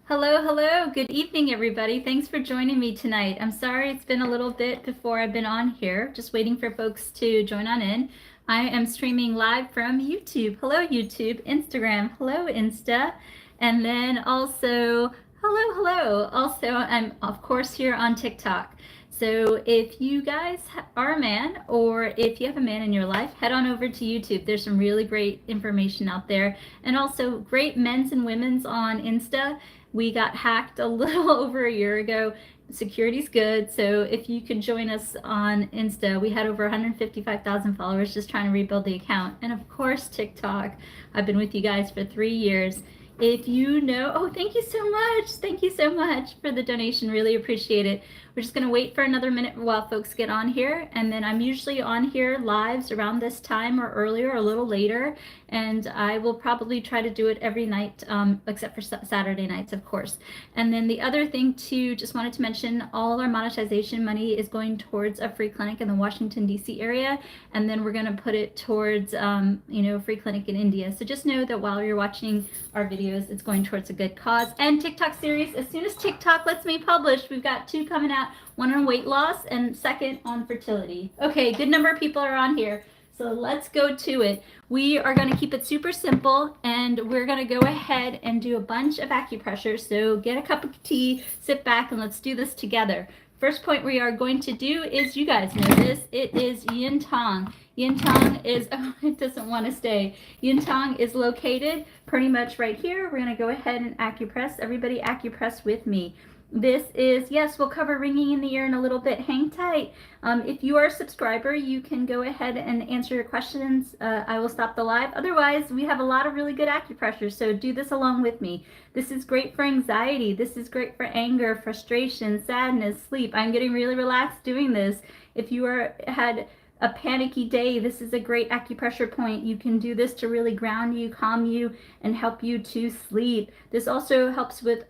Hello, hello. Good evening, everybody. Thanks for joining me tonight. I'm sorry it's been a little bit before I've been on here, just waiting for folks to join on in. I am streaming live from YouTube. Hello, YouTube, Instagram. Hello, Insta. And then also, hello. Also, I'm, of course, here on TikTok. So if you guys are a man or if you have a man in your life, head on over to YouTube. There's some really great information out there, and also great men's and women's on Insta. We got hacked a little over a year ago. Security's good, so if you could join us on Insta, we had over 155,000 followers just trying to rebuild the account. And of course, TikTok. I've been with you guys for 3 years. If you know, oh, thank you so much. Thank you so much for the donation. Really appreciate it. We're just going to wait for another minute while folks get on here. And then I'm usually on here lives around this time or earlier, or a little later. And I will probably try to do it every night, except for Saturday nights, of course. And then the other thing too, just wanted to mention, all our monetization money is going towards a free clinic in the Washington, D.C. area. And then we're going to put it towards, free clinic in India. So just know that while you're watching our videos, it's going towards a good cause. And TikTok series, as soon as TikTok lets me publish, we've got 2 coming out, one on weight loss and second on fertility. Okay, good number of people are on here. So let's go to it. We are going to keep it super simple, and we're going to go ahead and do a bunch of acupressure. So get a cup of tea, sit back, and let's do this together. First point we are going to do is, you guys know this, it is yin tong. Yin tong is, oh, it doesn't want to stay. Yin tong is located pretty much right here. We're going to go ahead and acupress. Everybody acupress with me. This is, yes, we'll cover ringing in the ear in a little bit. Hang tight. If you are a subscriber, you can go ahead and answer your questions. I will stop the live. Otherwise, we have a lot of really good acupressure, so do this along with me. This is great for anxiety. This is great for anger, frustration, sadness, sleep. I'm getting really relaxed doing this. If you had a panicky day, this is a great acupressure point. You can do this to really ground you, calm you, and help you to sleep. This also helps with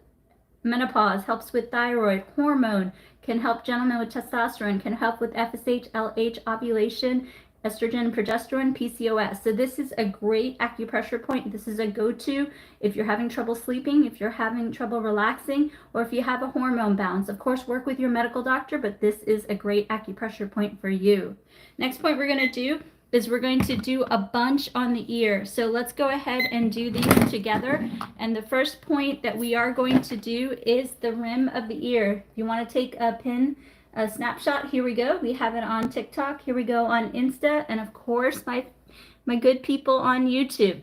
menopause, helps with thyroid, hormone, can help gentlemen with testosterone, can help with FSH, LH, ovulation, estrogen, progesterone, PCOS. So this is a great acupressure point. This is a go-to if you're having trouble sleeping, if you're having trouble relaxing, or if you have a hormone balance. Of course, work with your medical doctor, but this is a great acupressure point for you. Next point we're going to do is we're going to do a bunch on the ear. So let's go ahead and do these together. And the first point that we are going to do is the rim of the ear. If you want to take a snapshot, here we go. We have it on TikTok. Here we go on Insta. And of course, my good people on YouTube.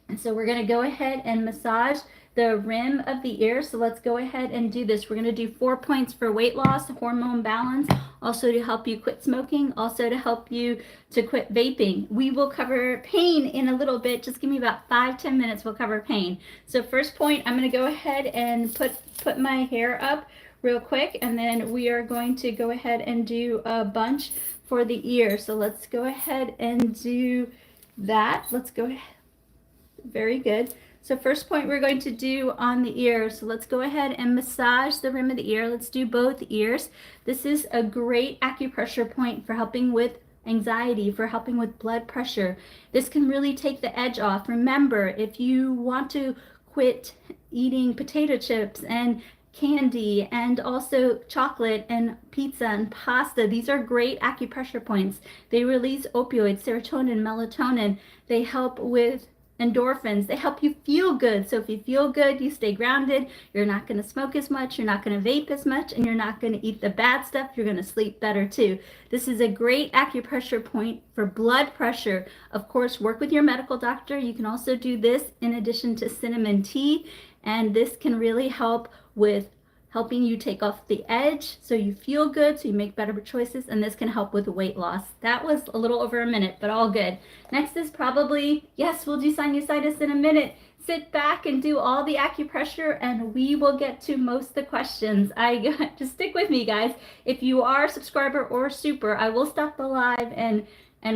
And so we're going to go ahead and massage the rim of the ear. So let's go ahead and do this. We're going to do 4 points for weight loss, hormone balance, also to help you quit smoking, also to help you to quit vaping. We will cover pain in a little bit. Just give me about 5-10 minutes. We'll cover pain. So first point, I'm going to go ahead and put my hair up real quick, and then we are going to go ahead and do a bunch for the ear. So let's go ahead and do that. Let's go ahead. Very good. So first point we're going to do on the ear. So let's go ahead and massage the rim of the ear. Let's do both ears. This is a great acupressure point for helping with anxiety, for helping with blood pressure. This can really take the edge off. Remember, if you want to quit eating potato chips and candy and also chocolate and pizza and pasta, these are great acupressure points. They release opioids, serotonin, melatonin. They help with endorphins. They help you feel good. So if you feel good, you stay grounded. You're not going to smoke as much. You're not going to vape as much, and you're not going to eat the bad stuff. You're going to sleep better too. This is a great acupressure point for blood pressure. Of course, work with your medical doctor. You can also do this in addition to cinnamon tea, and this can really help with helping you take off the edge so you feel good, so you make better choices, and this can help with weight loss. That was a little over a minute, but all good. Next is probably, yes, we'll do sinusitis in a minute. Sit back and do all the acupressure, and we will get to most of the questions. Just stick with me, guys. If you are a subscriber or super, I will stop the live and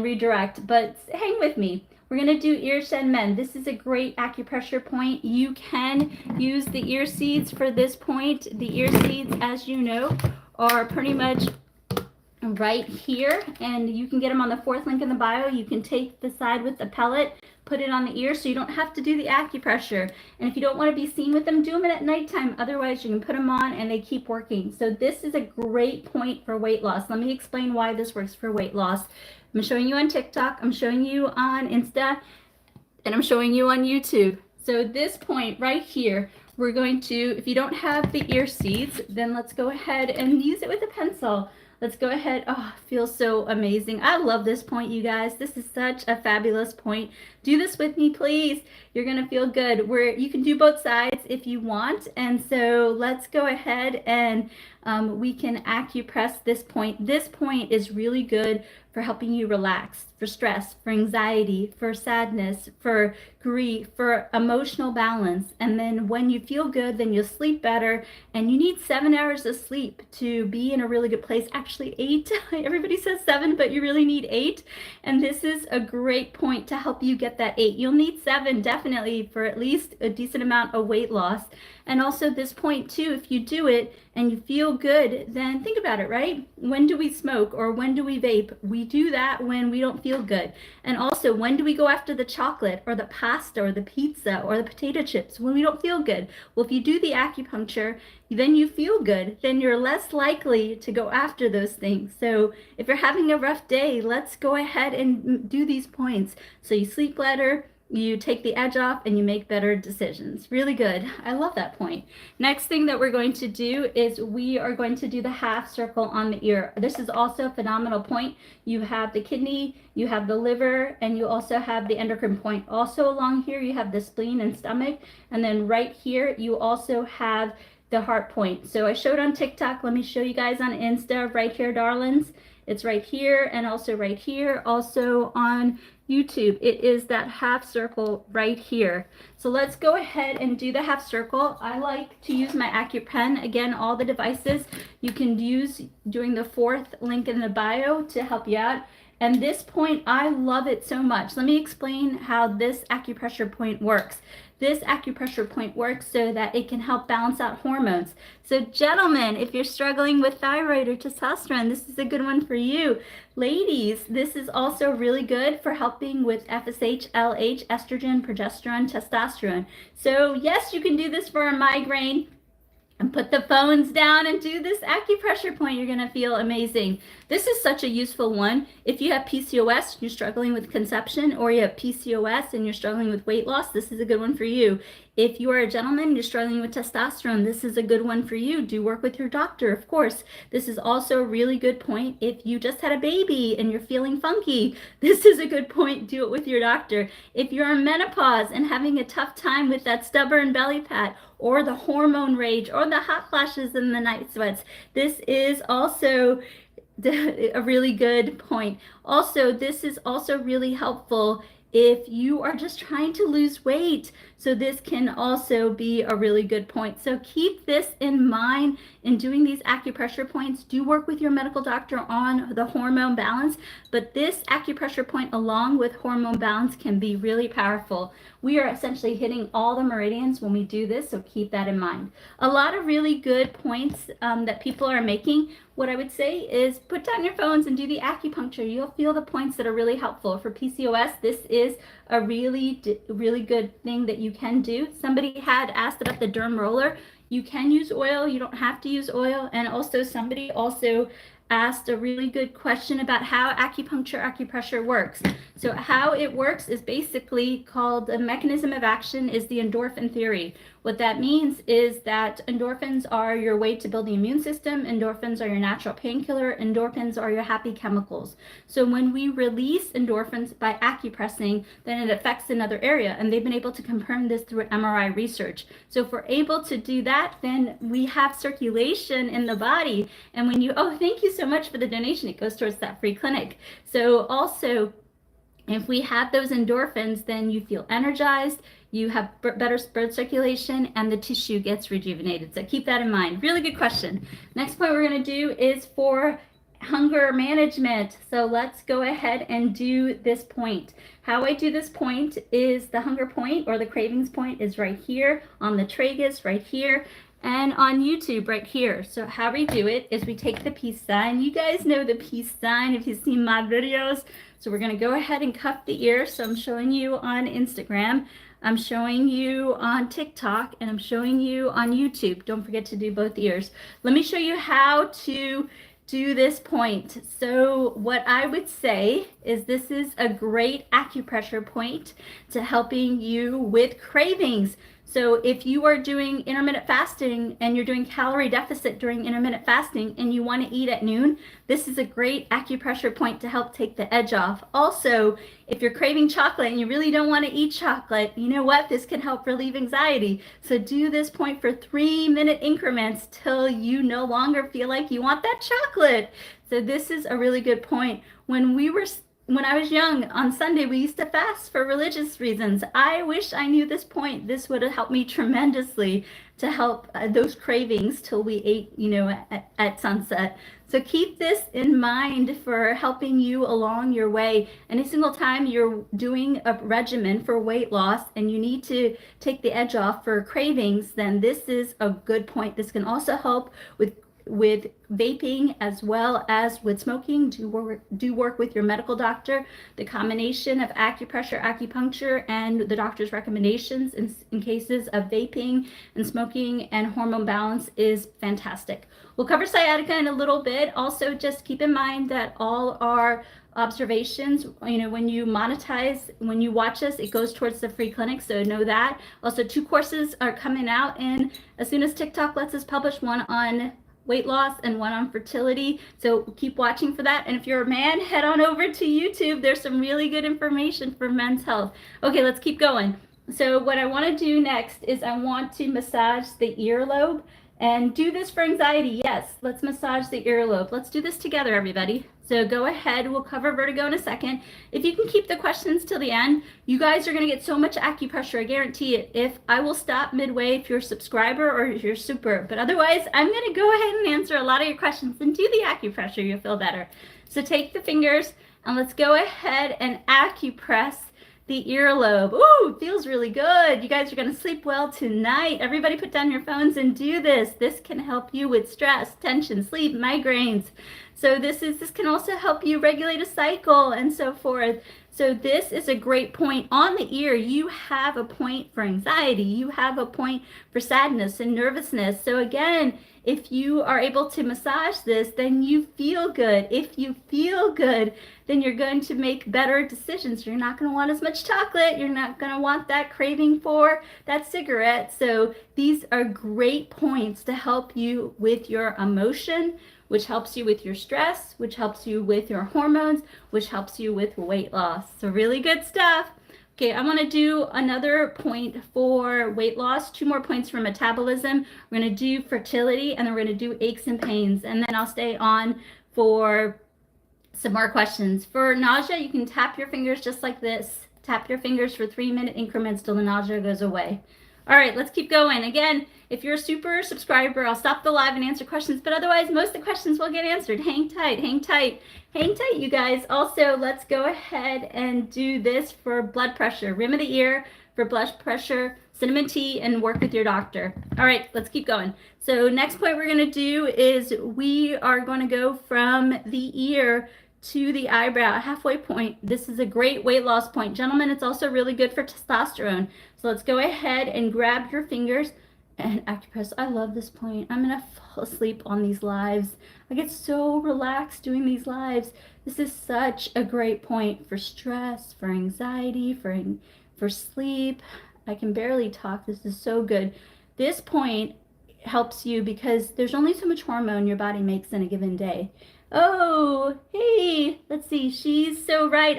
redirect, but hang with me. We're going to do ear shen men. This is a great acupressure point. You can use the ear seeds for this point. The ear seeds, as you know, are pretty much right here, and you can get them on the 4th link in the bio. You can take the side with the pellet, put it on the ear, so you don't have to do the acupressure. And if you don't want to be seen with them, do them at nighttime. Otherwise, you can put them on and they keep working. So this is a great point for weight loss. Let me explain why this works for weight loss. I'm showing you on TikTok, I'm showing you on Insta, and I'm showing you on YouTube. So this point right here, we're going to, if you don't have the ear seeds, then let's go ahead and use it with a pencil. Let's go ahead. Oh, it feels so amazing. I love this point, you guys. This is such a fabulous point. Do this with me, please. You're going to feel good. You can do both sides if you want. And so let's go ahead and we can acupress this point. This point is really good for helping you relax, for stress, for anxiety, for sadness, for grief, for emotional balance. And then when you feel good, then you'll sleep better. And you need 7 hours of sleep to be in a really good place. Actually 8. Everybody says 7, but you really need 8. And this is a great point to help you get that 8. You'll need 7 definitely for at least a decent amount of weight loss. And also this point too, if you do it and you feel good, then think about it, right? When do we smoke or when do we vape? We do that when we don't feel good. And also, when do we go after the chocolate or the pasta or the pizza or the potato chips? When we don't feel good. Well, if you do the acupuncture, then you feel good. Then you're less likely to go after those things. So if you're having a rough day, let's go ahead and do these points so you sleep better, you take the edge off, and you make better decisions. Really good. I love that point. Next thing that we're going to do is we are going to do the half circle on the ear. This is also a phenomenal point. You have the kidney, you have the liver, and you also have the endocrine point. Also along here, you have the spleen and stomach. And then right here, you also have the heart point. So I showed on TikTok. Let me show you guys on Insta right here, darlings. It's right here and also right here. Also on YouTube, it is that half circle right here. So let's go ahead and do the half circle. I like to use my AcuPen. Again, all the devices you can use during the 4th link in the bio to help you out. And this point, I love it so much. Let me explain how this acupressure point works. This acupressure point works so that it can help balance out hormones. So gentlemen, if you're struggling with thyroid or testosterone, this is a good one for you. Ladies, this is also really good for helping with FSH, LH, estrogen, progesterone, testosterone. So yes, you can do this for a migraine. And put the phones down and do this acupressure point. You're going to feel amazing. This is such a useful one. If you have PCOS, you're struggling with conception, or you have PCOS and you're struggling with weight loss, this is a good one for you. If you are a gentleman, you're struggling with testosterone, this is a good one for you. Do work with your doctor, of course. This is also a really good point. If you just had a baby and you're feeling funky, this is a good point. Do it with your doctor. If you're in menopause and having a tough time with that stubborn belly fat, or the hormone rage, or the hot flashes and the night sweats, this is also a really good point. Also, this is also really helpful if you are just trying to lose weight. So this can also be a really good point. So keep this in mind in doing these acupressure points. Do work with your medical doctor on the hormone balance, but this acupressure point along with hormone balance can be really powerful. We are essentially hitting all the meridians when we do this, so keep that in mind. A lot of really good points that people are making. What I would say is put down your phones and do the acupuncture. You'll feel the points that are really helpful. For PCOS, this is a really good thing that you can do. Somebody had asked about the derm roller. You can use oil, you don't have to use oil. And also somebody also asked a really good question about how acupressure works. So how it works is basically called, the mechanism of action is the endorphin theory. What that means is that endorphins are your way to build the immune system. Endorphins are your natural painkiller. Endorphins are your happy chemicals. So when we release endorphins by acupressing, then it affects another area. And they've been able to confirm this through MRI research. So if we're able to do that, then we have circulation in the body. And when you, oh, thank you so much for the donation. It goes towards that free clinic. So also, if we have those endorphins, then you feel energized, you have better blood circulation, and the tissue gets rejuvenated. So keep that in mind. Really good question. Next point we're going to do is for hunger management. So let's go ahead and do this point. How I do this point is the hunger point or the cravings point is right here on the tragus, right here, and on YouTube right here. So how we do it is we take the peace sign. You guys know the peace sign if you've seen my videos. So we're going to go ahead and cuff the ear. So I'm showing you on Instagram, I'm showing you on TikTok, and I'm showing you on YouTube. Don't forget to do both ears. Let me show you how to do this point. So what I would say is this is a great acupressure point to helping you with cravings. So if you are doing intermittent fasting and you're doing calorie deficit during intermittent fasting and you want to eat at noon, this is a great acupressure point to help take the edge off. Also, if you're craving chocolate and you really don't want to eat chocolate, you know what? This can help relieve anxiety. So do this point for 3-minute increments till you no longer feel like you want that chocolate. So this is a really good point. When I was young, on Sunday, we used to fast for religious reasons. I wish I knew this point. This would have helped me tremendously to help those cravings till we ate, at sunset. So keep this in mind for helping you along your way. Any single time you're doing a regimen for weight loss and you need to take the edge off for cravings, then this is a good point. This can also help with vaping as well as with smoking. Do work with your medical doctor. The combination of acupressure, acupuncture, and the doctor's recommendations in cases of vaping and smoking and hormone balance is fantastic. We'll cover sciatica in a little bit. Also, just keep in mind that all our observations, when you monetize, when you watch us, it goes towards the free clinic, so know that. Also, 2 courses are coming out, and as soon as TikTok lets us publish, one on weight loss and one on fertility, so keep watching for that. And if you're a man, head on over to YouTube. There's some really good information for men's health. Okay, let's keep going. So what I want to do next is I want to massage the earlobe and do this for anxiety. Yes, let's massage the earlobe. Let's do this together, everybody. So go ahead, we'll cover vertigo in a second. If you can keep the questions till the end, you guys are gonna get so much acupressure, I guarantee it. If I will stop midway if you're a subscriber or if you're super, but otherwise I'm gonna go ahead and answer a lot of your questions and do the acupressure, you'll feel better. So take the fingers and let's go ahead and acupress the earlobe. Ooh, feels really good. You guys are gonna sleep well tonight. Everybody put down your phones and do this. This can help you with stress, tension, sleep, migraines. So this can also help you regulate a cycle and so forth. So this is a great point. On the ear, you have a point for anxiety. You have a point for sadness and nervousness. So again, if you are able to massage this, then you feel good. If you feel good, then you're going to make better decisions. You're not going to want as much chocolate. You're not going to want that craving for that cigarette. So these are great points to help you with your emotion, which helps you with your stress, which helps you with your hormones, which helps you with weight loss. So really good stuff. Okay, I want to do another point for weight loss, 2 more points for metabolism. We're going to do fertility, and then we're going to do aches and pains, and then I'll stay on for some more questions. For nausea, you can tap your fingers just like this. Tap your fingers for 3-minute increments till the nausea goes away. All right, let's keep going. Again, if you're a super subscriber, I'll stop the live and answer questions, but otherwise, most of the questions will get answered. Hang tight, hang tight, hang tight, you guys. Also, let's go ahead and do this for blood pressure. Rim of the ear for blood pressure, cinnamon tea, and work with your doctor. All right, let's keep going. So next point we're gonna do is we are gonna go from the ear to the eyebrow, halfway point. This is a great weight loss point. Gentlemen, it's also really good for testosterone. So let's go ahead and grab your fingers and acupress. I love this point. I'm gonna fall asleep on these lives. I get so relaxed doing these lives. This is such a great point for stress, for anxiety, for sleep. I can barely talk. This is so good. This point helps you because there's only so much hormone your body makes in a given day. Oh, hey, let's see. She's so right.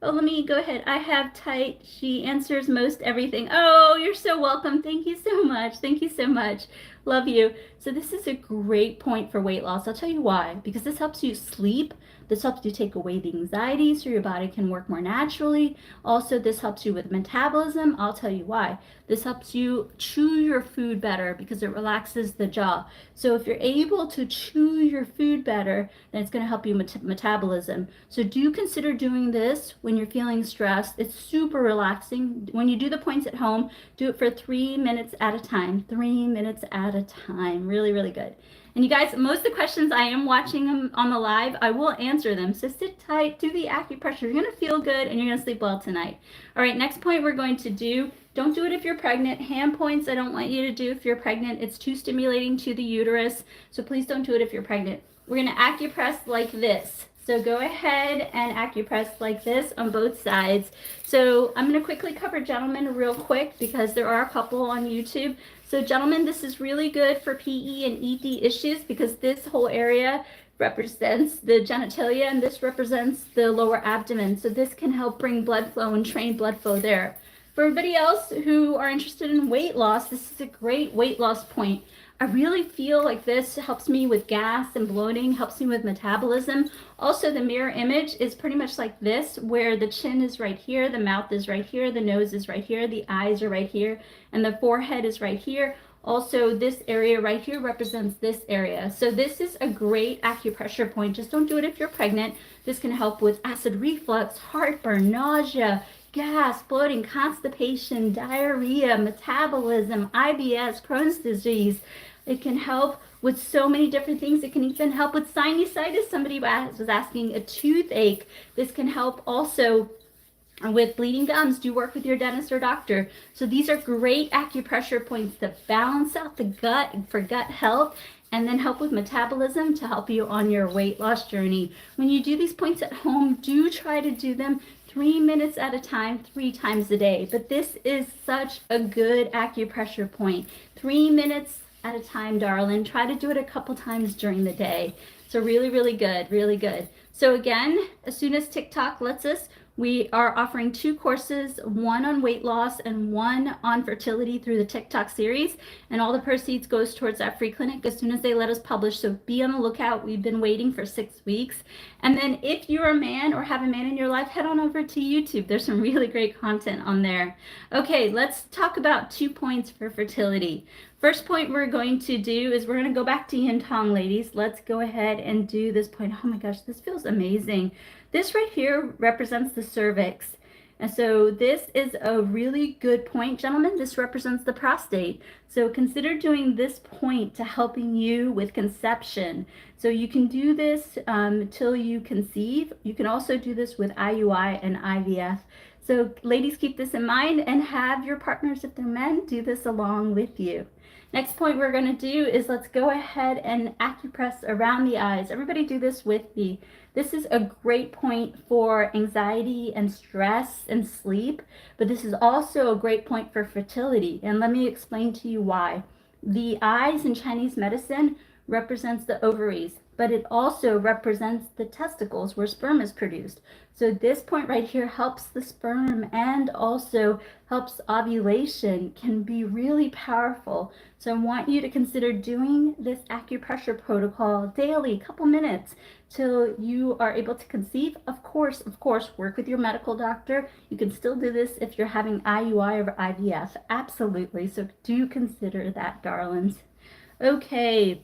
Let me go ahead. I have tight. She answers most everything. Oh, you're so welcome. Thank you so much. Thank you so much. Love you. So this is a great point for weight loss. I'll tell you why. Because this helps you sleep, This helps you take away the anxiety so your body can work more naturally. Also, this helps you with metabolism. I'll tell you why. This helps you chew your food better because it relaxes the jaw. So if you're able to chew your food better, then it's going to help you metabolism. So do consider doing this when you're feeling stressed. It's super relaxing. When you do the points at home, do it for 3 minutes at a time. 3 minutes at a time. Really, really good. And you guys, most of the questions I am watching them on the live, I will answer them. So sit tight, do the acupressure. You're going to feel good and you're going to sleep well tonight. All right, next point we're going to do, don't do it if you're pregnant. Hand points, I don't want you to do if you're pregnant. It's too stimulating to the uterus. So please don't do it if you're pregnant. We're going to acupress like this. So go ahead and acupress like this on both sides. So I'm going to quickly cover gentlemen real quick because there are a couple on YouTube. So gentlemen, this is really good for PE and ED issues because this whole area represents the genitalia and this represents the lower abdomen. So this can help bring blood flow and train blood flow there. For everybody else who are interested in weight loss, this is a great weight loss point. I really feel like this helps me with gas and bloating, helps me with metabolism. Also, the mirror image is pretty much like this, where the chin is right here, the mouth is right here, the nose is right here, the eyes are right here, and the forehead is right here. Also, this area right here represents this area. So this is a great acupressure point. Just don't do it if you're pregnant. This can help with acid reflux, heartburn, nausea, gas, bloating, constipation, diarrhea, metabolism, IBS, Crohn's disease. It can help with so many different things. It can even help with sinusitis. Somebody was asking a toothache. This can help also with bleeding gums. Do work with your dentist or doctor. So these are great acupressure points to balance out the gut for gut health and then help with metabolism to help you on your weight loss journey. When you do these points at home, do try to do them 3 minutes at a time, 3 times a day. But this is such a good acupressure point. 3 minutes at a time, darling. Try to do it a couple times during the day. So really, really good, really good. So again, as soon as TikTok lets us, we are offering 2 courses, one on weight loss and one on fertility through the TikTok series. And all the proceeds goes towards that free clinic as soon as they let us publish. So be on the lookout. We've been waiting for 6 weeks. And then if you're a man or have a man in your life, head on over to YouTube. There's some really great content on there. Okay, let's talk about 2 points for fertility. First point we're going to do is we're going to go back to yin tong, ladies. Let's go ahead and do this point. Oh my gosh, this feels amazing. This right here represents the cervix. And so this is a really good point, gentlemen. This represents the prostate. So consider doing this point to helping you with conception. So you can do this till you conceive. You can also do this with IUI and IVF. So ladies, keep this in mind and have your partners, if they're men, do this along with you. Next point we're going to do is let's go ahead and acupress around the eyes. Everybody do this with me. This is a great point for anxiety and stress and sleep, but this is also a great point for fertility. And let me explain to you why. The eyes in Chinese medicine represents the ovaries, but it also represents the testicles where sperm is produced. So this point right here helps the sperm and also helps ovulation, can be really powerful. So I want you to consider doing this acupressure protocol daily, a couple minutes till you are able to conceive. Of course, work with your medical doctor. You can still do this if you're having IUI or IVF, absolutely. So do consider that, darlings. Okay.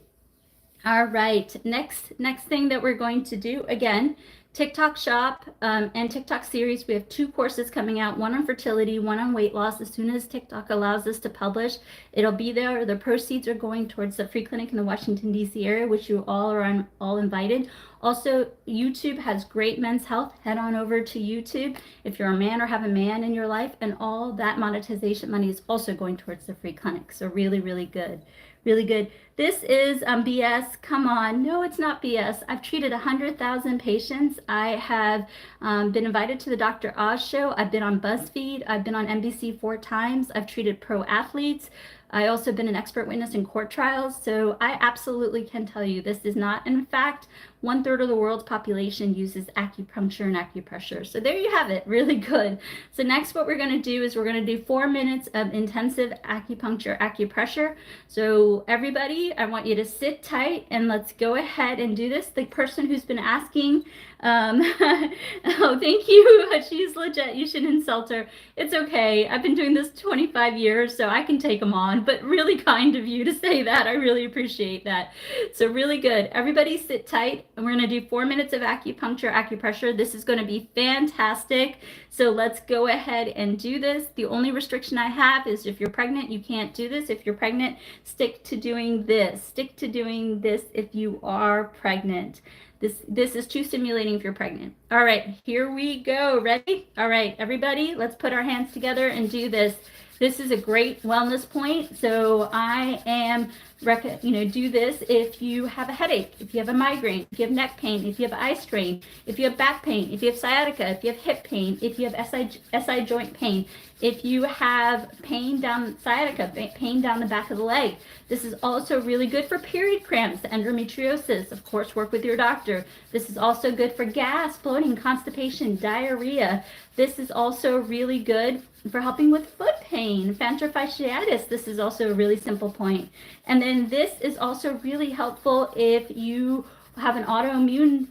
All right, next thing that we're going to do, again, TikTok shop and TikTok series. We have 2 courses coming out, one on fertility, one on weight loss. As soon as TikTok allows us to publish, it'll be there. The proceeds are going towards the free clinic in the Washington, D.C. area, which you all are all invited. Also, YouTube has great men's health. Head on over to YouTube if you're a man or have a man in your life, and all that monetization money is also going towards the free clinic. So really, really good. Really good. This is BS. Come on. No, it's not BS. I've treated 100,000 patients. I have been invited to the Dr. Oz show. I've been on BuzzFeed. I've been on NBC 4 times. I've treated pro athletes. I also been an expert witness in court trials, so I absolutely can tell you this is not. In fact, 1/3 of the world's population uses acupuncture and acupressure. So there you have it, really good. So next what we're gonna do is we're gonna do 4 minutes of intensive acupuncture, acupressure. So everybody, I want you to sit tight and let's go ahead and do this. The person who's been asking, oh, thank you. She's legit. You should insult her. It's okay. I've been doing this 25 years, so I can take them on, but really kind of you to say that. I really appreciate that. So really good. Everybody sit tight, and we're going to do 4 minutes of acupuncture, acupressure. This is going to be fantastic. So let's go ahead and do this. The only restriction I have is if you're pregnant, you can't do this. If you're pregnant, stick to doing this. Stick to doing this if you are pregnant. This is too stimulating if you're pregnant. All right, here we go. Ready? All right, everybody, let's put our hands together and do this. This is a great wellness point. So I am, do this if you have a headache, if you have a migraine, if you have neck pain, if you have eye strain, if you have back pain, if you have sciatica, if you have hip pain, if you have SI joint pain, if you have pain down sciatica, pain down the back of the leg. This is also really good for period cramps, endometriosis. Of course, work with your doctor. This is also good for gas, bloating, constipation, diarrhea. This is also really good for helping with foot pain, plantar fasciitis. This is also a really simple point. And then this is also really helpful if you have an autoimmune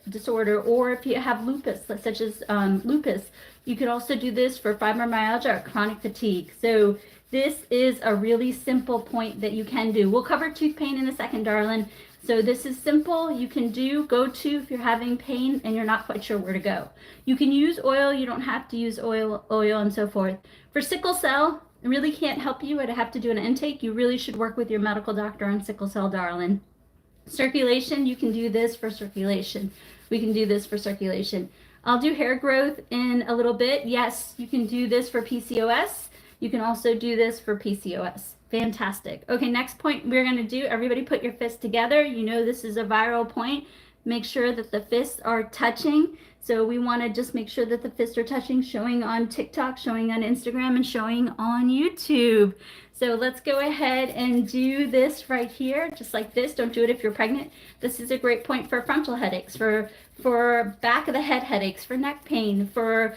disorder or if you have lupus, such as lupus. You could also do this for fibromyalgia or chronic fatigue. So this is a really simple point that you can do. We'll cover tooth pain in a second, darling. So this is simple. You can go to if you're having pain and you're not quite sure where to go. You can use oil. You don't have to use oil and so forth. For sickle cell, I really can't help you. I'd have to do an intake. You really should work with your medical doctor on sickle cell, darling. Circulation, you can do this for circulation. We can do this for circulation. I'll do hair growth in a little bit. Yes, you can do this for PCOS. You can also do this for PCOS. Fantastic. Okay, next point we're going to do, everybody put your fists together. You know this is a viral point. Make sure that the fists are touching. So we want to just make sure that the fists are touching, showing on TikTok, showing on Instagram, and showing on YouTube. So let's go ahead and do this right here, just like this. Don't do it if you're pregnant. This is a great point for frontal headaches, for back of the head headaches, for neck pain, for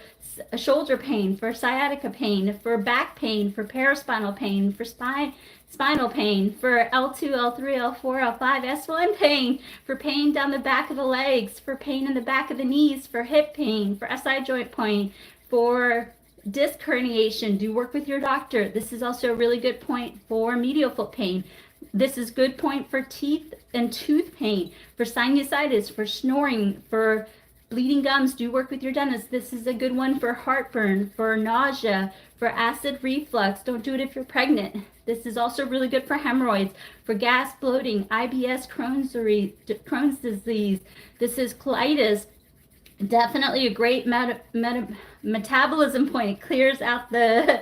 shoulder pain, for sciatica pain, for back pain, for paraspinal pain, for spinal pain, for L2, L3, L4, L5, S1 pain, for pain down the back of the legs, for pain in the back of the knees, for hip pain, for SI joint pain, for disc herniation. Do work with your doctor. This is also a really good point for medial foot pain. This is good point for teeth and tooth pain, for sinusitis, for snoring, for bleeding gums. Do work with your dentist. This is a good one for heartburn, for nausea, for acid reflux. Don't do it if you're pregnant. This is also really good for hemorrhoids, for gas, bloating, IBS, Crohn's disease. This is colitis. Definitely a great metabolism point. Clears out the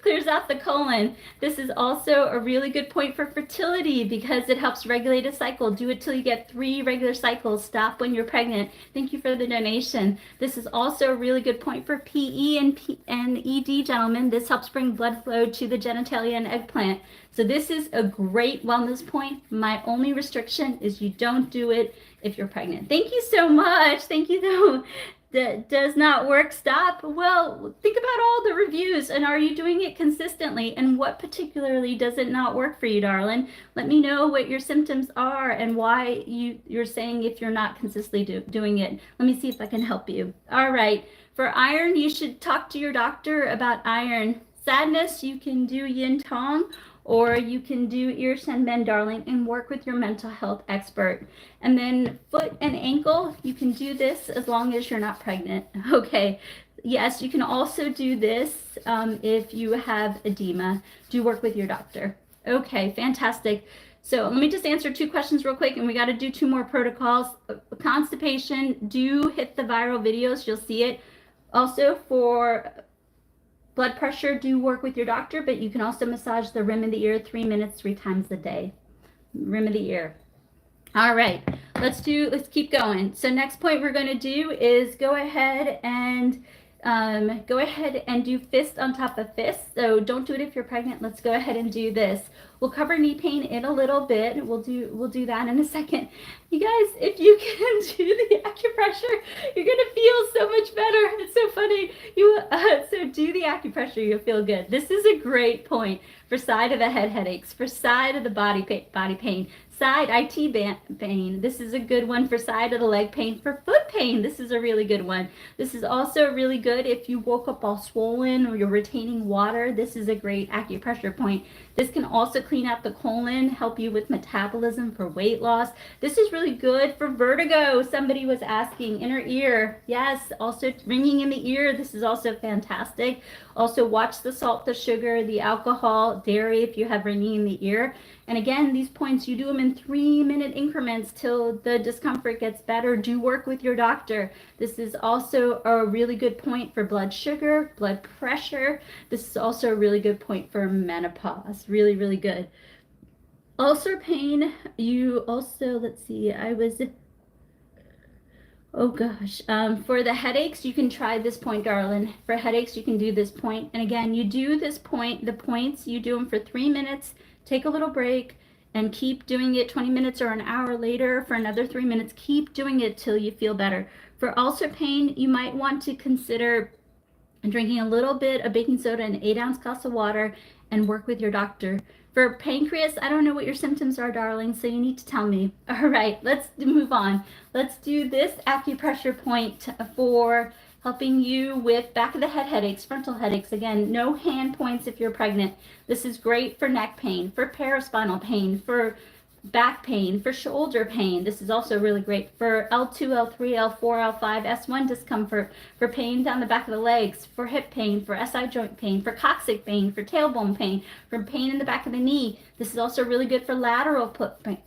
clears out the colon. This is also a really good point for fertility because it helps regulate a cycle. Do it till you get 3 regular cycles. Stop when you're pregnant. Thank you for the donation. This is also a really good point for PE and ED, gentlemen. This helps bring blood flow to the genitalia and eggplant. So this is a great wellness point. My only restriction is you don't do it if you're pregnant. Thank you so much. Thank you though. That does not work. Stop. Well, think about all the reviews and are you doing it consistently and what particularly does it not work for you, darling? Let me know what your symptoms are and why you're saying if you're not consistently doing it. Let me see if I can help you. All right. For iron, you should talk to your doctor about iron. Sadness, you can do yin tong, or you can do ear send men, darling, and work with your mental health expert. And then foot and ankle, you can do this as long as you're not pregnant. Okay. Yes, you can also do this if you have edema. Do work with your doctor. Okay, fantastic. So let me just answer 2 questions real quick, and we got to do 2 more protocols. Constipation, do hit the viral videos. You'll see it. Also for blood pressure, do work with your doctor, but you can also massage the rim of the ear 3 minutes 3 times a day. Rim of the ear. All right, let's keep going. So next point we're going to do is go ahead and Go ahead and do fist on top of fist. So don't do it if you're pregnant. Let's go ahead and do this. We'll cover knee pain in a little bit. We'll do that in a second. You guys, if you can do the acupressure, you're gonna feel so much better. It's so funny. So do the acupressure, you'll feel good. This is a great point for side of the head headaches, for side of the body pain, side IT pain. This is a good one for side of the leg pain. For foot pain, this is a really good one. This is also really good if you woke up all swollen or you're retaining water. This is a great acupressure point. This can also clean out the colon, help you with metabolism for weight loss. This is really good for vertigo. Somebody was asking, inner ear. Yes, also ringing in the ear. This is also fantastic. Also watch the salt, the sugar, the alcohol, dairy if you have ringing in the ear. And again, these points, you do them in 3-minute increments till the discomfort gets better. Do work with your doctor. This is also a really good point for blood sugar, blood pressure. This is also a really good point for menopause. Really, really good. Ulcer pain, you also, let's see, oh gosh, for the headaches, you can try this point, darling. For headaches, you can do this point. And again, you do this point, the points, you do them for 3 minutes, take a little break, and keep doing it 20 minutes or an hour later for another 3 minutes. Keep doing it till you feel better. For ulcer pain, you might want to consider drinking a little bit of baking soda and 8-ounce glass of water and work with your doctor. For pancreas, I don't know what your symptoms are, darling, so you need to tell me. All right, let's move on. Let's do this acupressure point for helping you with back of the head headaches, frontal headaches. Again, no hand points if you're pregnant. This is great for neck pain, for paraspinal pain, for back pain, for shoulder pain. This is also really great for L2, L3, L4, L5, S1 discomfort, for pain down the back of the legs, for hip pain, for SI joint pain, for coccyx pain, for tailbone pain, for pain in the back of the knee. This is also really good for lateral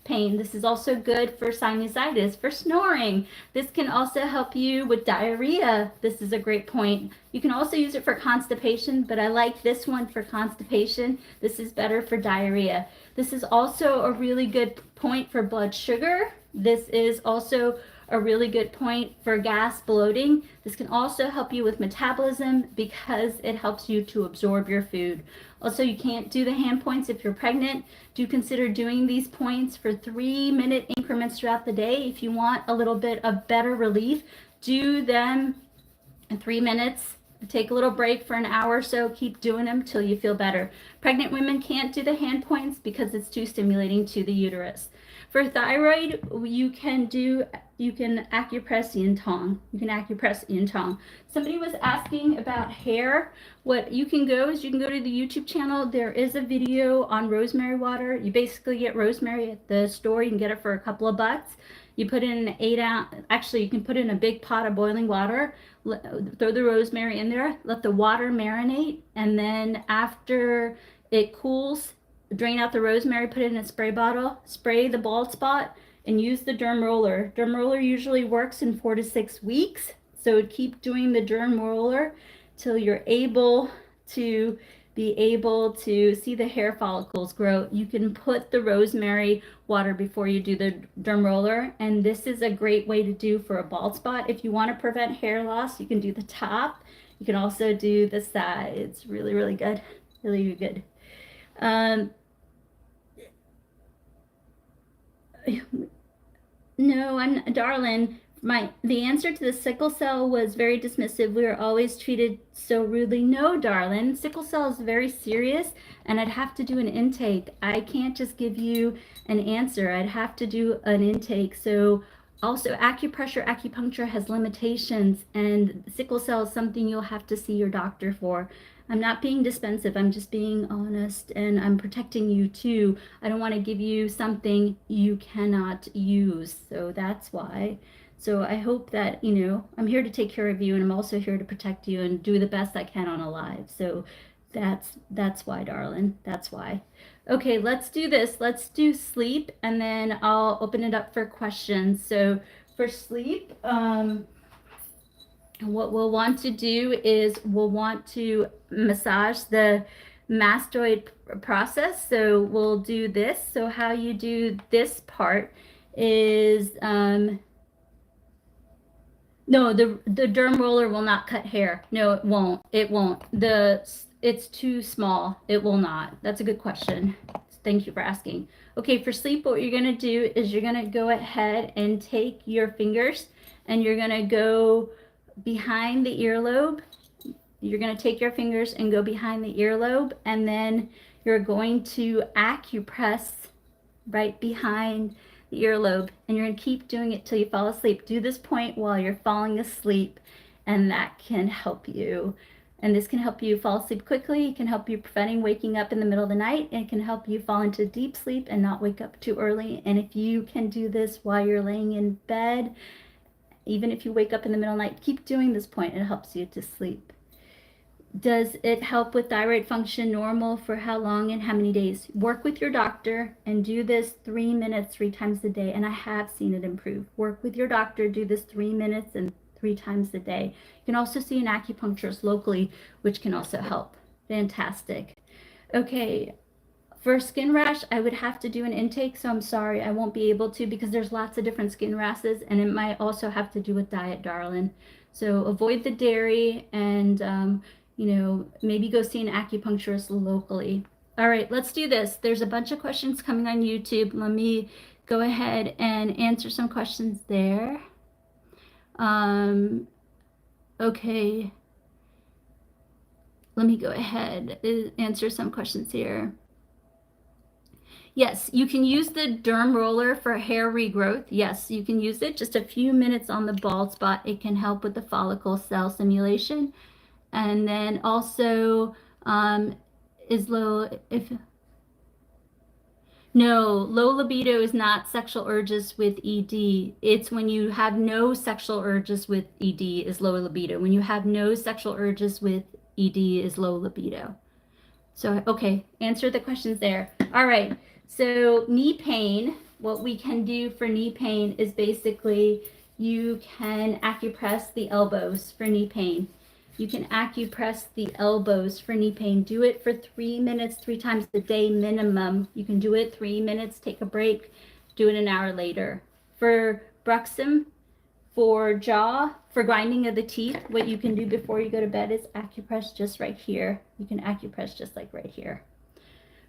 pain. This is also good for sinusitis, for snoring. This can also help you with diarrhea. This is a great point. You can also use it for constipation, but I like this one for constipation. This is better for diarrhea. This is also a really good point for blood sugar. This is also a really good point for gas, bloating. This can also help you with metabolism because it helps you to absorb your food. Also, you can't do the hand points if you're pregnant. Do consider doing these points for 3-minute increments throughout the day. If you want a little bit of better relief, do them in 3 minutes. Take a little break for an hour or so. Keep doing them till you feel better. Pregnant women can't do the hand points because it's too stimulating to the uterus. For thyroid, you can acupress yin tong. You can acupress yin tong. Somebody was asking about hair. What you can go is you can go to the YouTube channel. There is a video on rosemary water. You basically get rosemary at the store. You can get it for a couple of bucks. You put in an 8-ounce, actually you can put in a big pot of boiling water, throw the rosemary in there, let the water marinate, and then after it cools, drain out the rosemary, put it in a spray bottle, spray the bald spot, and use the derm roller. Derm roller usually works in 4 to 6 weeks, so keep doing the derm roller till you're able to see the hair follicles grow. You can put the rosemary water before you do the derm roller, and this is a great way to do for a bald spot. If you want to prevent hair loss, you can do the top. You can also do the sides. Really, really good. Really good. No, darling. The answer to the sickle cell was very dismissive. We were always treated so rudely. No, darling. Sickle cell is very serious, and I'd have to do an intake. I can't just give you an answer. I'd have to do an intake. So also acupressure, acupuncture has limitations, and sickle cell is something you'll have to see your doctor for. I'm not being dispensive. I'm just being honest, and I'm protecting you too. I don't want to give you something you cannot use. So that's why. So I hope that, I'm here to take care of you, and I'm also here to protect you and do the best I can on a live. So that's why, darling. That's why. Okay, let's do this. Let's do sleep, and then I'll open it up for questions. So for sleep, what we'll want to do is we'll want to massage the mastoid process. So we'll do this. So how you do this part is No, the derm roller will not cut hair. No, it won't. It won't. It's too small. It will not. That's a good question. Thank you for asking. Okay, for sleep, what you're gonna do is you're gonna go ahead and take your fingers and you're gonna go behind the earlobe. You're gonna take your fingers and go behind the earlobe, and then you're going to acupress right behind the earlobe, and you're going to keep doing it till you fall asleep. Do this point while you're falling asleep, and that can help you. And this can help you fall asleep quickly. It can help you preventing waking up in the middle of the night, and it can help you fall into deep sleep and not wake up too early. And if you can do this while you're laying in bed, even if you wake up in the middle of the night, keep doing this point. It helps you to sleep. Does it help with thyroid function normal for how long and how many days? Work with your doctor and do this 3 minutes 3 times a day. And I have seen it improve. Work with your doctor, do this 3 minutes and 3 times a day. You can also see an acupuncturist locally, which can also help. Fantastic. Okay, for skin rash, I would have to do an intake, so I'm sorry I won't be able to because there's lots of different skin rashes, and it might also have to do with diet, darling. So avoid the dairy and maybe go see an acupuncturist locally. All right, let's do this. There's a bunch of questions coming on YouTube. Let me go ahead and answer some questions there. Okay. Let me go ahead and answer some questions here. Yes, you can use the derm roller for hair regrowth. Yes, you can use it just a few minutes on the bald spot. It can help with the follicle cell stimulation. And then also low libido is not sexual urges with ED. It's when you have no sexual urges with ED is low libido. When you have no sexual urges with ED is low libido. So, okay, answer the questions there. All right, so knee pain, what we can do for knee pain is basically you can acupress the elbows for knee pain. You can acupress the elbows for knee pain. Do it for 3 minutes, 3 times a day minimum. You can do it 3 minutes, take a break, do it an hour later. For bruxism, for jaw, for grinding of the teeth, what you can do before you go to bed is acupress just right here. You can acupress just like right here.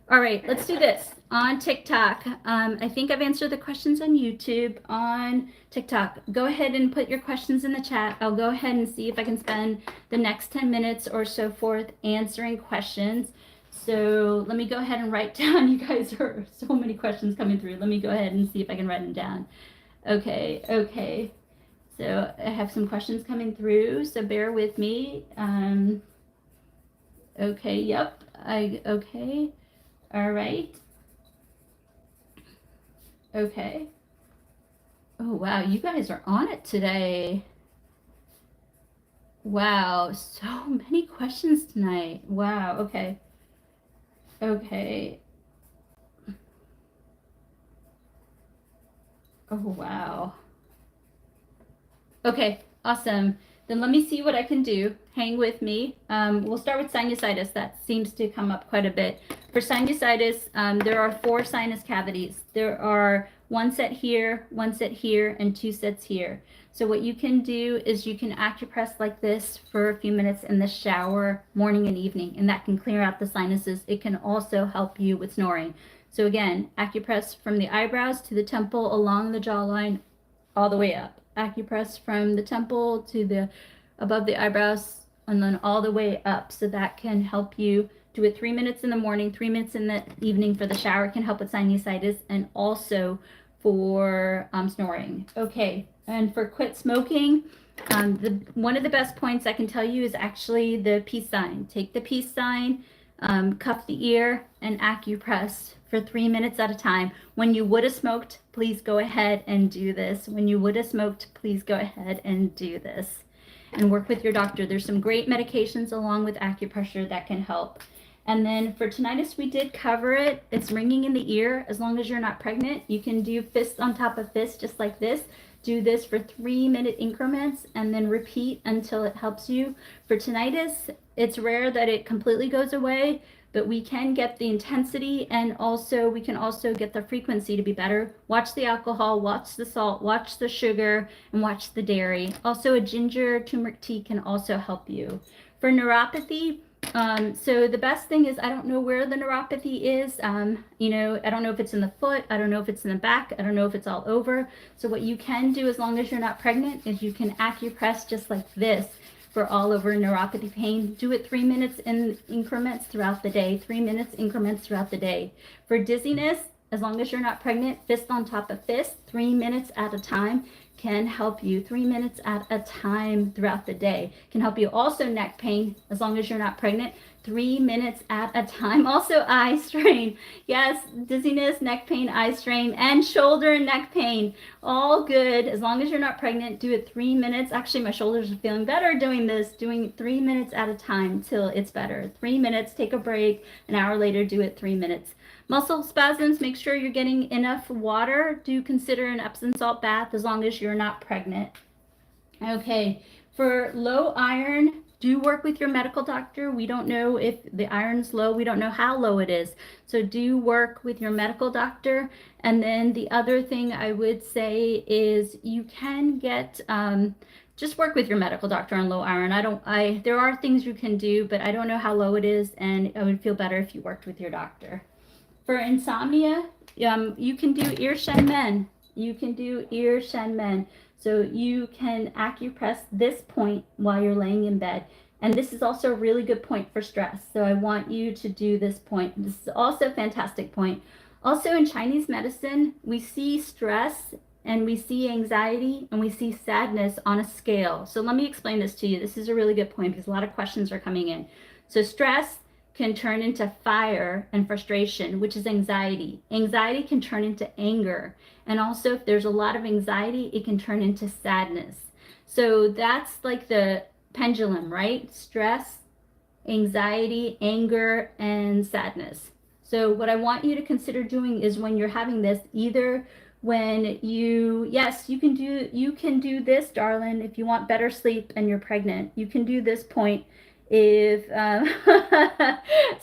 All right, let's do this on TikTok. I think I've answered the questions on YouTube. On TikTok, go ahead and put your questions in the chat. I'll go ahead and see if I can spend the next 10 minutes or so forth answering questions. So let me go ahead and write down. You guys are so many questions coming through. Let me go ahead and see if I can write them down. Okay. So I have some questions coming through, so bear with me. Okay, yep. Okay. All right. Okay. Oh, wow. You guys are on it today. Wow. So many questions tonight. Wow. Okay. Okay. Oh, wow. Okay. Awesome. Then let me see what I can do. Hang with me. We'll start with sinusitis. That seems to come up quite a bit. For sinusitis, there are 4 sinus cavities. There are 1 set here, 1 set here, and 2 sets here. So what you can do is you can acupress like this for a few minutes in the shower, morning and evening, and that can clear out the sinuses. It can also help you with snoring. So again, acupress from the eyebrows to the temple, along the jawline, all the way up. Acupress from the temple to the above the eyebrows and then all the way up. So that can help you do it 3 minutes in the morning, 3 minutes in the evening for the shower. It can help with sinusitis and also for snoring. Okay, and for quit smoking, one of the best points I can tell you is actually the peace sign. Take the peace sign, cuff the ear, and acupress for 3 minutes at a time. When you would have smoked, please go ahead and do this. When you would have smoked, please go ahead and do this. And work with your doctor. There's some great medications along with acupressure that can help. And then for tinnitus, we did cover it. It's ringing in the ear. As long as you're not pregnant, you can do fist on top of fist, just like this, do this for 3-minute increments and then repeat until it helps you. For tinnitus, it's rare that it completely goes away, but we can get the intensity, and also we can also get the frequency to be better. Watch the alcohol, watch the salt, watch the sugar, and watch the dairy. Also, a ginger turmeric tea can also help you. For neuropathy, so the best thing is, I don't know where the neuropathy is. You know, I don't know if it's in the foot, I don't know if it's in the back, I don't know if it's all over. So what you can do, as long as you're not pregnant, is you can acupress just like this for all over neuropathy pain. Do it 3 minutes in increments throughout the day, 3 minutes increments throughout the day. For dizziness, as long as you're not pregnant, fist on top of fist, 3 minutes at a time can help you. 3 minutes at a time throughout the day can help you. Also neck pain, as long as you're not pregnant, 3 minutes at a time. Also eye strain. Yes, dizziness, neck pain, eye strain, and shoulder and neck pain. All good. As long as you're not pregnant, do it 3 minutes. Actually, my shoulders are feeling better doing this, doing 3 minutes at a time till it's better. 3 minutes, take a break. An hour later, do it 3 minutes. Muscle spasms, make sure you're getting enough water. Do consider an Epsom salt bath as long as you're not pregnant. Okay, for low iron, do work with your medical doctor. We don't know if the iron's low. We don't know how low it is. So do work with your medical doctor. And then the other thing I would say is you can get, just work with your medical doctor on low iron. There are things you can do, but I don't know how low it is, and I would feel better if you worked with your doctor. For insomnia, you can do Ir Shen Men. You can do Ir Shen Men. So you can acupress this point while you're laying in bed. And this is also a really good point for stress. So I want you to do this point. This is also a fantastic point. Also in Chinese medicine, we see stress and we see anxiety and we see sadness on a scale. So let me explain this to you. This is a really good point because a lot of questions are coming in. So stress can turn into fire and frustration, which is anxiety. Anxiety can turn into anger. And also, if there's a lot of anxiety, it can turn into sadness. So that's like the pendulum, right? Stress, anxiety, anger, and sadness. So what I want you to consider doing is when you're having this, either when yes, you can do this, darling, if you want better sleep and you're pregnant. You can do this point if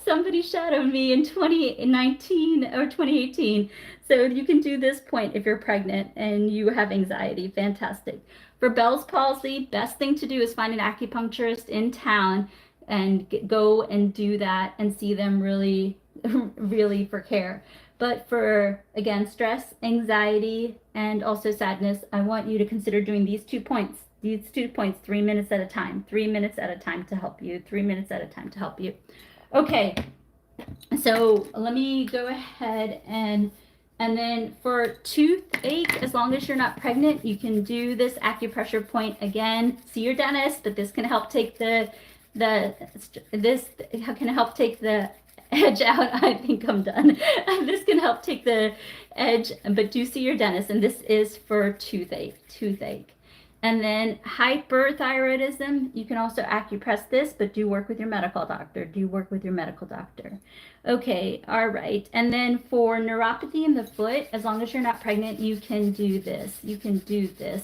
somebody shadowed me in 2019 or 2018. So you can do this point if you're pregnant and you have anxiety. Fantastic. For Bell's palsy, best thing to do is find an acupuncturist in town and go and do that and see them really, really for care. But for, again, stress, anxiety, and also sadness, I want you to consider doing these 2 points. These 2 points, 3 minutes at a time, 3 minutes at a time to help you, 3 minutes at a time to help you. Okay, so let me go ahead and then for toothache, as long as you're not pregnant, you can do this acupressure point again. See your dentist, but this can help take the edge out. I think I'm done. This can help take the edge, but do see your dentist, and this is for toothache. And then hyperthyroidism, you can also acupress this, but do work with your medical doctor. Okay, all right. And then for neuropathy in the foot, as long as you're not pregnant, you can do this.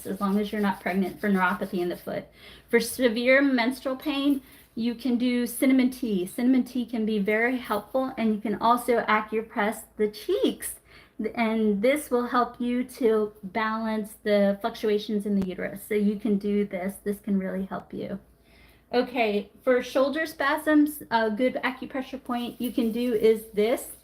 As long as you're not pregnant for neuropathy in the foot. For severe menstrual pain, you can do cinnamon tea. Cinnamon tea can be very helpful, and you can also acupress the cheeks. And this will help you to balance the fluctuations in the uterus. So you can do this. This can really help you. Okay, for shoulder spasms, a good acupressure point you can do is this.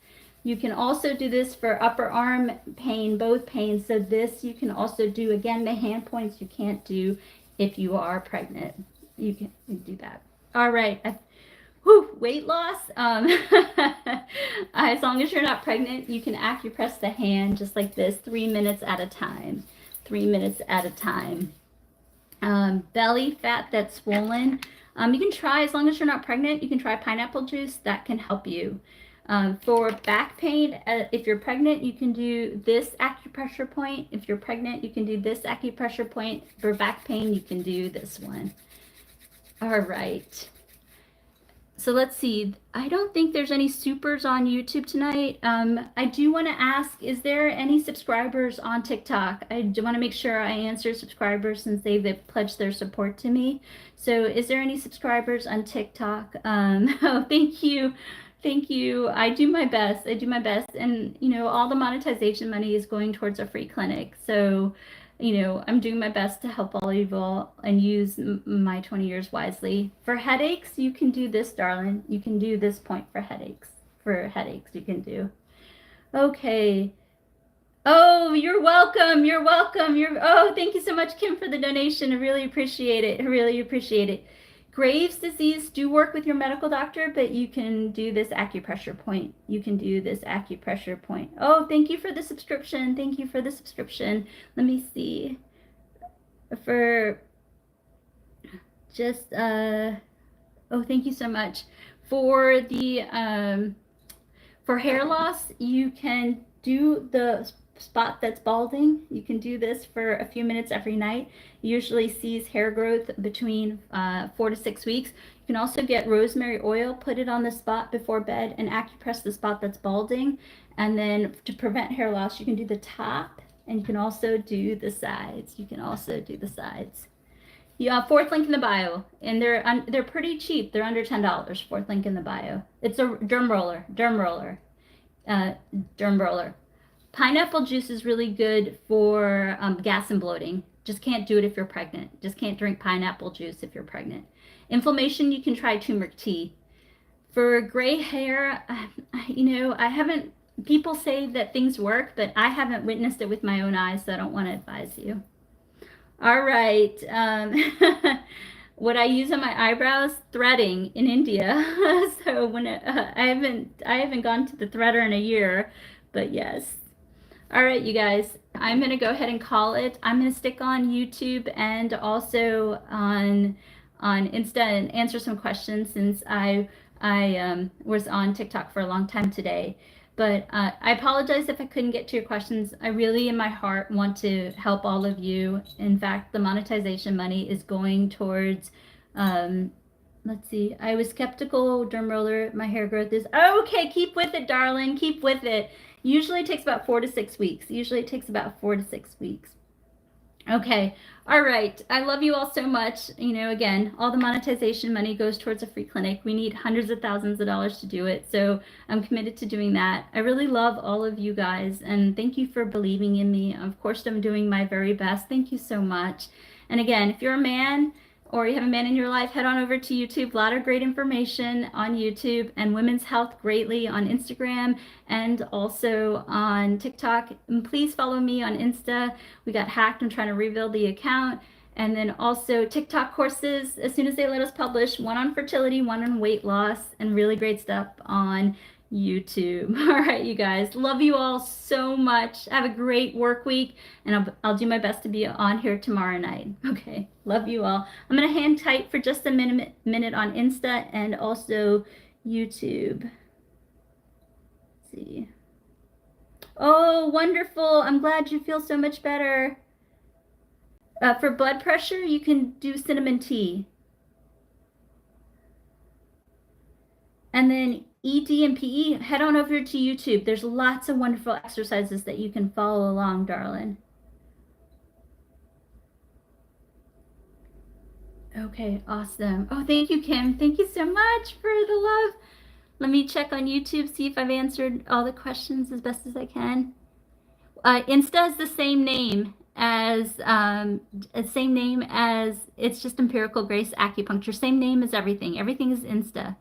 You can also do this for upper arm pain, both pains. So this you can also do, again, the hand points you can't do if you are pregnant. You can do that. All right. Weight loss. As long as you're not pregnant, you can acupress the hand just like this, 3 minutes at a time. 3 minutes at a time. Belly fat that's swollen. You can try, as long as you're not pregnant, you can try pineapple juice. That can help you. For back pain, if you're pregnant, you can do this acupressure point. If you're pregnant, you can do this acupressure point. For back pain, you can do this one. All right. So let's see. I don't think there's any supers on YouTube tonight. I do want to ask, is there any subscribers on TikTok? I do want to make sure I answer subscribers since they've pledged their support to me. So is there any subscribers on TikTok? Oh, thank you. Thank you. I do my best. I do my best. And, you know, all the monetization money is going towards a free clinic. So, you know, I'm doing my best to help all of you all and use my 20 years wisely. For headaches, you can do this, darling. You can do this point for headaches. For headaches, you can do. Okay. Oh, you're welcome. You're welcome. Oh, thank you so much, Kim, for the donation. I really appreciate it. I really appreciate it. Graves' disease, do work with your medical doctor, but you can do this acupressure point. You can do this acupressure point. Oh, thank you for the subscription. Thank you for the subscription. Let me see. For just, oh, thank you so much. For the, for hair loss, you can do the spot that's balding. You can do this for a few minutes every night. Usually sees hair growth between 4 to 6 weeks. You can also get rosemary oil, put it on the spot before bed, and acupress the spot that's balding. And then to prevent hair loss, you can do the top, and you can also do the sides. You can also do the sides. Yeah, fourth link in the bio, and they're pretty cheap. They're under $10. Fourth link in the bio. It's a derm roller, derm roller, derm roller. Pineapple juice is really good for gas and bloating. Just can't do it if you're pregnant. Just can't drink pineapple juice if you're pregnant. Inflammation, you can try turmeric tea. For gray hair, you know, I haven't, people say that things work, but I haven't witnessed it with my own eyes, so I don't want to advise you. All right. What I use on my eyebrows, threading in India. So when I haven't gone to the threader in a year, but yes. All right, you guys, I'm going to go ahead and call it. I'm going to stick on YouTube and also on Insta and answer some questions since I was on TikTok for a long time today. But I apologize if I couldn't get to your questions. I really, in my heart, want to help all of you. In fact, the monetization money is going towards, let's see, I was skeptical, derm roller, my hair growth is, okay, keep with it, darling, keep with it. Usually it takes about 4 to 6 weeks. Usually it takes about 4 to 6 weeks. Okay. All right. I love you all so much. You know, again, all the monetization money goes towards a free clinic. We need hundreds of thousands of dollars to do it. So I'm committed to doing that. I really love all of you guys. And thank you for believing in me. Of course, I'm doing my very best. Thank you so much. And again, if you're a man, or you have a man in your life, head on over to YouTube. A lot of great information on YouTube, and Women's Health Greatly on Instagram and also on TikTok. And please follow me on Insta. We got hacked. I'm trying to rebuild the account. And then also TikTok courses, as soon as they let us publish, one on fertility, one on weight loss, and really great stuff on YouTube. All right, you guys. Love you all so much. Have a great work week, and I'll do my best to be on here tomorrow night. Okay. Love you all. I'm going to hang tight for just a minute on Insta and also YouTube. Let's see. Oh, wonderful. I'm glad you feel so much better. For blood pressure, you can do cinnamon tea. And then ED and PE, head on over to YouTube. There's lots of wonderful exercises that you can follow along, darling. Okay, awesome. Oh, thank you, Kim. Thank you so much for the love. Let me check on YouTube, see if I've answered all the questions as best as I can. Insta is the same name as it's just Empirical Grace Acupuncture. Same name as everything. Everything is Insta.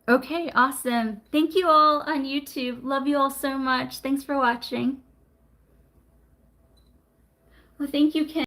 Okay, awesome. Thank you all on YouTube. Love you all so much. Thanks for watching. Well, thank you, Kim.